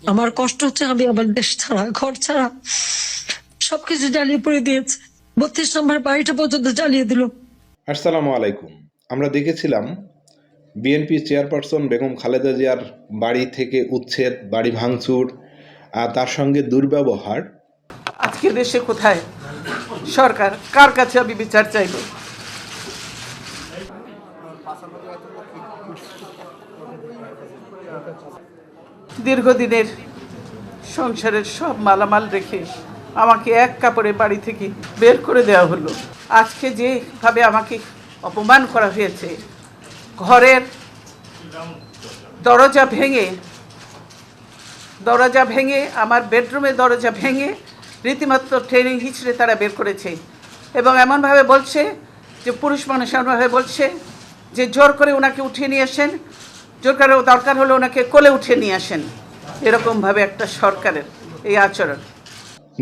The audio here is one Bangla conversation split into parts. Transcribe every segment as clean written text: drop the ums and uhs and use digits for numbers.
আমার কষ্ট হচ্ছে, আমি আমার দেশ ছাড়া, ঘর ছাড়া সবকিছু জ্বালিয়ে পড়ে দিয়েছে। 32 নম্বর বাড়িটা পর্যন্ত জ্বালিয়ে দিল। আসসালামু আলাইকুম। আমরা দেখেছিলাম বিএনপি চেয়ারপারসন বেগম খালেদা জিয়ার বাড়ি থেকে উচ্ছেদ, বাড়ি ভাঙচুর আর তার সঙ্গে দুর্ব্যবহার। আজকে দেশে কোথায় সরকার, কার কাছে আমি বিচার চাইব? দীর্ঘদিনের সংসারের সব মালামাল রেখে আমাকে এক কাপড়ে বাড়ি থেকে বের করে দেওয়া হলো। আজকে যেভাবে আমাকে অপমান করা হয়েছে, ঘরের দরজা ভেঙে আমার বেডরুমের দরজা ভেঙে রীতিমাত্র ট্রেনিং হিচড়ে তারা বের করেছে এবং এমনভাবে বলছে যে পুরুষ মানুষ এমনভাবে বলছে যে জোর করে ওনাকে উঠিয়ে নিয়ে আসেন, জোর করে দরকার হলে ওনাকে কোলে উঠিয়ে নিয়ে আসেন। এরকমভাবে একটা সরকারের এই আচরণ।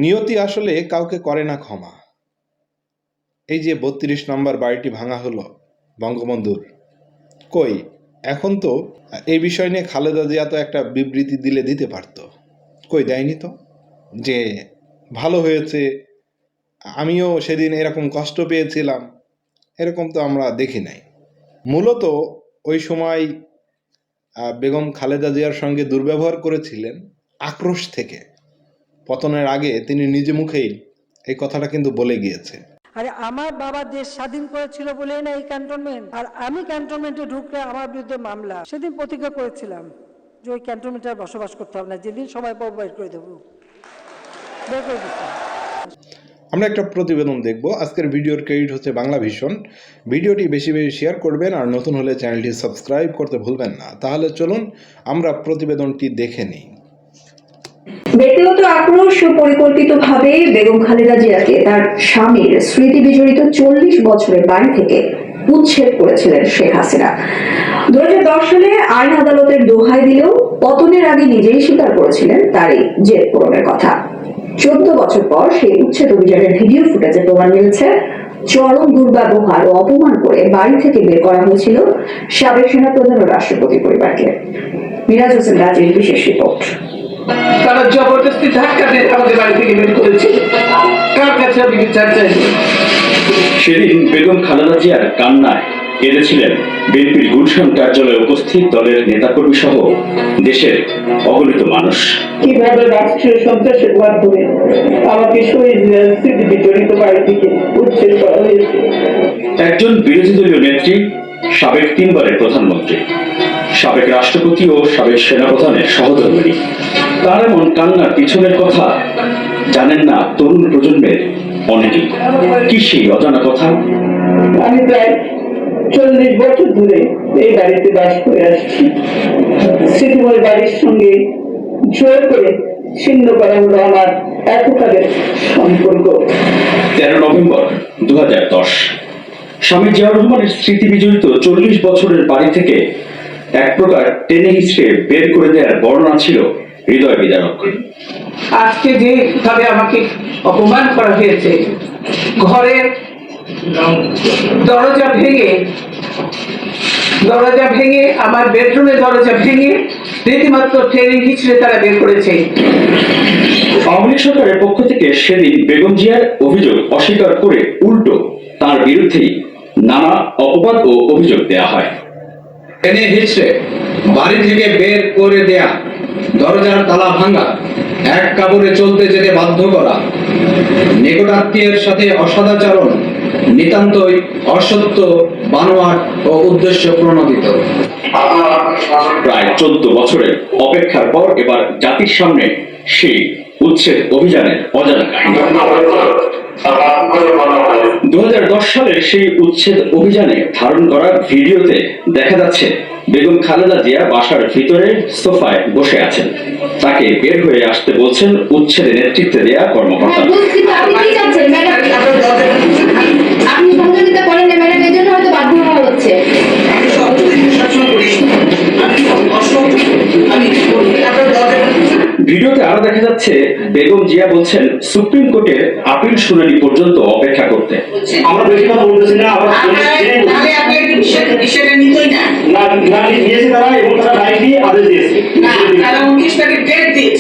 নিয়তি আসলে কাউকে করে না ক্ষমা। এই যে 32 নম্বর বাড়িটি ভাঙা হলো বঙ্গবন্ধুর, কই এখন তো এই বিষয় নিয়ে খালেদা জিয়া তো একটা বিবৃতি দিতে পারতো, কই দেয়নি তো। যে ভালো হয়েছে, আমিও সেদিন এরকম কষ্ট পেয়েছিলাম, এরকম তো আমরা দেখি নাই। মূলত ওই সময় বেগম খালেদা জিয়ার সঙ্গে দুর্ব্যবহার করেছিলেন আক্রোশ থেকে। পতনের আগে তিনি নিজ মুখেই এই কথাটা কিন্তু বলে গিয়েছে। আরে আমার বাবা দেশ স্বাধীন করেছিল বলেই না এই ক্যান্টনমেন্ট, আর আমি ক্যান্টনমেন্টে ঢুকলে আমার বিরুদ্ধে মামলা। সেদিন প্রতিজ্ঞা করেছিলাম যে ওই ক্যান্টনমেন্টে আর বসবাস করতে হবে না, যেদিন সময় পাবো বের করে দেবো, বের করে দিতে। আমরা একটা প্রতিবেদন দেখব। আজকের ভিডিওর ক্রেডিট হচ্ছে বাংলা ভিশন। ভিডিওটি বেশি বেশি শেয়ার করবেন আর নতুন হলে চ্যানেলটি সাবস্ক্রাইব করতে ভুলবেন না। তাহলে চলুন আমরা প্রতিবেদনটি দেখে নিই। ব্যক্তিগত আক্রোশ ও পরিকল্পিতভাবে বেগম খালেদা জিয়াকে তার স্বামীর স্মৃতি বিজড়িত 40 বছরের বাড়ি থেকে উচ্ছেদ করেছিলেন শেখ হাসিনা। 2010 সালে আইন আদালতের দোহাই দিলেও পতনের আগে নিজেই স্বীকার করেছিলেন তারই জেদ পূরণের কথা। 14 বছর পর সেই উচ্ছেদ অভিযানের ভিডিও ফুটেজে প্রমাণ মিলছে চরম দুর্ব্যবহার ও অপমান করে বাড়ি থেকে বের করা হয়েছিল সাবেক সেনাপ্রধান ও রাষ্ট্রপতি পরিবারকে। মিরাজ হোসেন রাজের বিশেষ রিপোর্ট। তারা জবরদস্তি ধাক্কা দিয়ে আমাদের বাড়ি থেকে বের করেছে, কার কাছে আমি বিচার চাইব? সেদিন বেগম খালেদা জিয়ার কান্নায় কেঁদেছিলেন বিএনপির গুলশান কার্যালয়ে উপস্থিত দলের নেতাকর্মী সহ দেশের অগণিত মানুষ। কিভাবে রাষ্ট্রীয় সন্ত্রাসের মাধ্যমে আমাকে শহীদ স্মৃতি বিজড়িত বাড়ি থেকে উচ্ছেদ করা হয়েছে। একজন বিরোধী দলীয় নেত্রী, সাবেক 3 বারের প্রধানমন্ত্রী, সাবেক রাষ্ট্রপতি ও সাবেক সেনাপ্রধানের সহধর্মিণী, তার এমন কান্নার পিছনের কথা জানেন না তরুণ প্রজন্মের অনেকেই। কি সেই অজানা কথা? আমি প্রায় 40 বছর ধরে এই বাড়িতে বাস করে আসছি। স্মৃতিময় বাড়ির সঙ্গে জোর করে ছিন্ন করা হলো আমার এতকালের সম্পর্ক। 13 নভেম্বর 2010 স্বামী জিয়াউর রহমানের স্মৃতি বিজড়িত 40 বছরের বাড়ি থেকে এক প্রকার টেনে হিচড়ে বের করে দেওয়ার বর্ণনা ছিল হৃদয় বিদারক। আজকে যেভাবে আমাকে অপমান করা হয়েছে, ঘরের দরজা ভেঙে আমার বেডরুমের দরজা ভেঙে রীতিমাত্র ট্রেনিং হিচড়ে তারা বের করেছে। আওয়ামী লীগ সরকারের পক্ষ থেকে সেদিন বেগম জিয়ার অভিযোগ অস্বীকার করে উল্টো তার বিরুদ্ধেই নানা অপবাদ ও অভিযোগ দেয়া হয়। টেনে হিচড়ে বাড়ি থেকে বের করে দেয়া, দরজার তালা ভাঙা, এক কাপড়ে চলতে যেতে বাধ্য করা, নিকটাত্মীয়ের সাথে অসদাচরণ নিতান্তই অসত্য, বানোয়াট ও উদ্দেশ্য প্রণোদিত। প্রায় 14 বছরের অপেক্ষার পর এবার জাতির সামনে সেই উচ্ছেদ অভিযানের অজানা কাহিনী। 2010 সালের সেই উচ্ছেদ অভিযানে ধারণ করা ভিডিওতে দেখা যাচ্ছে বেগম খালেদা জিয়া বাসার ভিতরে সোফায় বসে আছেন। তাকে বের হয়ে আসতে বলছেন উচ্ছেদে নেতৃত্বে দেয়া কর্মকর্তা। ভিডিওতে আরো দেখা যাচ্ছে বেগম জিয়া বলছেন সুপ্রিম কোর্টের আপিল শুনানি পর্যন্ত অপেক্ষা করতে। আমরা বেশি কথা বলতেছি না, আমরা বিষয়টা নিতই না দিয়েছি তারা, এবং তারা রায় দিয়ে আদেশ দিয়েছে না, তারা 29 তারিখ ডেট দিয়েছে।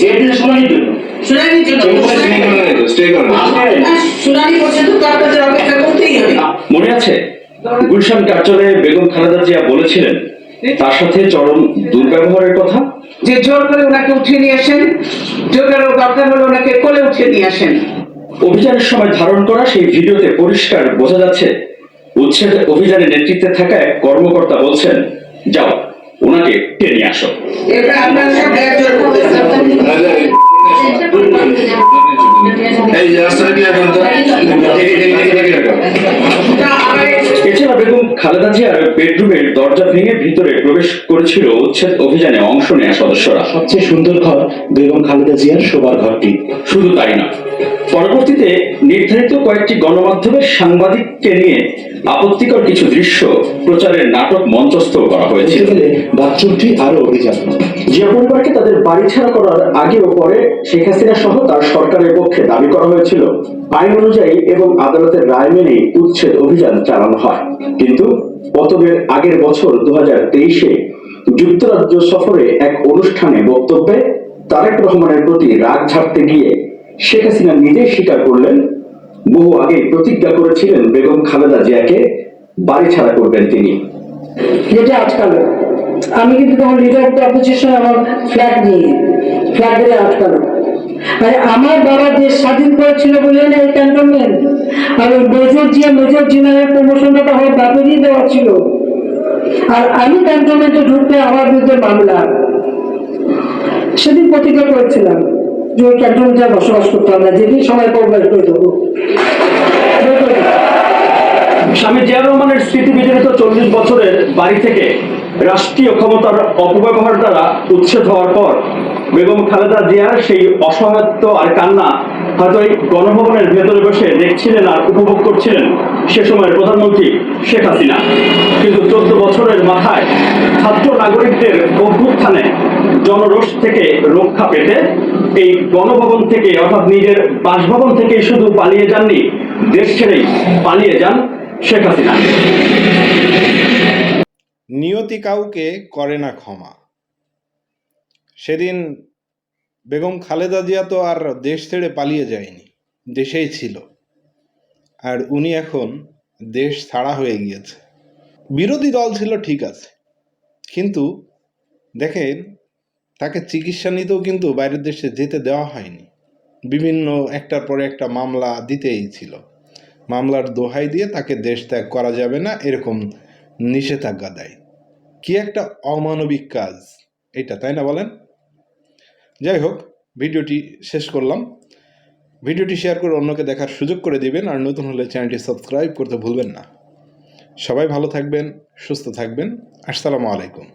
শুনানি পর্যন্ত তো আপনাদের অপেক্ষা করতেই হবে। মনে আছে গুলশান কার্যালয়ে বেগম খালেদা জিয়া বলেছিলেন তার সাথে চরম দুর্ব্যবহারের কথা। যে জোর করে ওনাকে উঠিয়ে নিয়ে আসেন, জোরেরও দরকার হলে ওনাকে কোলে উঠিয়ে নিয়ে আসেন। অভিযানের সময় ধারণ করা সেই ভিডিওতে পরিষ্কার বোঝা যাচ্ছে উচ্ছেদ অভিযানে নেতৃত্বে থাকা এক কর্মকর্তা বলছেন, যাও ওনাকে টেনে নিয়ে আসো। এটা আপনারা সব একজোট করতেছেন। এছাড়া বেগম খালেদা জিয়ার বেডরুমের দরজা ভেঙে ভিতরে প্রবেশ করেছিল উচ্ছেদ অভিযানে অংশ নেওয়া সদস্যরা। সবচেয়ে সুন্দর ঘর বেগম খালেদা জিয়ার শোবার ঘরটি। শুধু তাই না, পরবর্তীতে নির্ধারিত কয়েকটি গণমাধ্যমের সাংবাদিককে নিয়ে আপত্তিকর কিছু দৃশ্য প্রচারের নাটক মঞ্চস্থ করা হয়েছিল। বাথরুমটি আরো অভিজাত। জিয়া পরিবারকে তাদের বাড়ি ছাড়া করার আগে ও পরে শেখ হাসিনা সহ তার সরকারের পক্ষে দাবি করা হয়েছিল আইন অনুযায়ী এবং আদালতের রায় মেনে উচ্ছেদ অভিযান চালানো হয়। কিন্তু পতনের আগের বছর 2023-এ যুক্তরাজ্য সফরে এক অনুষ্ঠানে বক্তব্যে তারেক রহমানের প্রতি রাগ ঝাড়তে গিয়ে শেখ হাসিনা নিজেই স্বীকার করলেন বহু আগেই প্রতিজ্ঞা করেছিলেন বেগম খালেদা জিয়াকে বাড়ি ছাড়া করবেন তিনি। যেটা আটকালো, আমি কিন্তু তখন লিডার অফ দ্য অপোজিশন আমার ফ্ল্যাগ ধরে আটকালো। আরে আমার বাবা দেশ স্বাধীন করেছিল বলে না এই ক্যান্টনমেন্ট, আর ওই মেজর জেনারেল প্রমোশনটা তো আমার বাপেরই দেওয়া ছিল। আর আমি ক্যান্টনমেন্টে ঢুকতে আমার বিরুদ্ধে মামলা। সেদিন প্রতিজ্ঞা করেছিলাম যে ওই ক্যান্টনমেন্টে আর বসবাস করতাম না, যেদিন সময় পাবো বের করে দেবো। স্বামী জিয়া রহমানের স্মৃতি বিজড়িত 40 বছরের বাড়ি থেকে রাষ্ট্রীয় ক্ষমতার অপব্যবহার দ্বারা উচ্ছেদ হওয়ার পর বেগম খালেদা জিয়ার সেই অসহায়ত্ব আর কান্না হয়তো এই গণভবনের ভেতরে বসে দেখছিলেন আর উপভোগ করছিলেন সে সময়ের প্রধানমন্ত্রী শেখ হাসিনা। কিন্তু 14 বছরের মাথায় ছাত্র নাগরিকদের অভ্যুত্থানে জনরোষ থেকে রক্ষা পেতে এই গণভবন থেকে অর্থাৎ নিজের বাসভবন থেকে শুধু পালিয়ে যাননি, দেশ ছেড়েই পালিয়ে যান শেখ হাসিনা। নিয়তি কাউকে করে না ক্ষমা। সেদিন বেগম খালেদা জিয়া তো আর দেশ ছেড়ে পালিয়ে যায়নি, দেশেই ছিল। আর উনি এখন দেশ ছাড়া হয়ে গিয়েছে। বিরোধী দল ছিল ঠিক আছে, কিন্তু দেখেন তাকে চিকিৎসা নিতেও কিন্তু বাইরের দেশে যেতে দেওয়া হয়নি। বিভিন্ন একটার পরে একটা মামলা দিতেই ছিল, মামলার দোহাই দিয়ে তাকে দেশ ত্যাগ করা যাবে না এরকম নিষেধাজ্ঞা দেয়। কি একটা অমানবিক কাজ এটা, তাই না বলেন? যাই হোক, ভিডিওটি শেষ করলাম। ভিডিওটি শেয়ার করে অন্যকে দেখার সুযোগ করে দিবেন, আর নতুন হলে চ্যানেলটি সাবস্ক্রাইব করতে ভুলবেন না। সবাই ভালো থাকবেন, সুস্থ থাকবেন। আসসালামু আলাইকুম।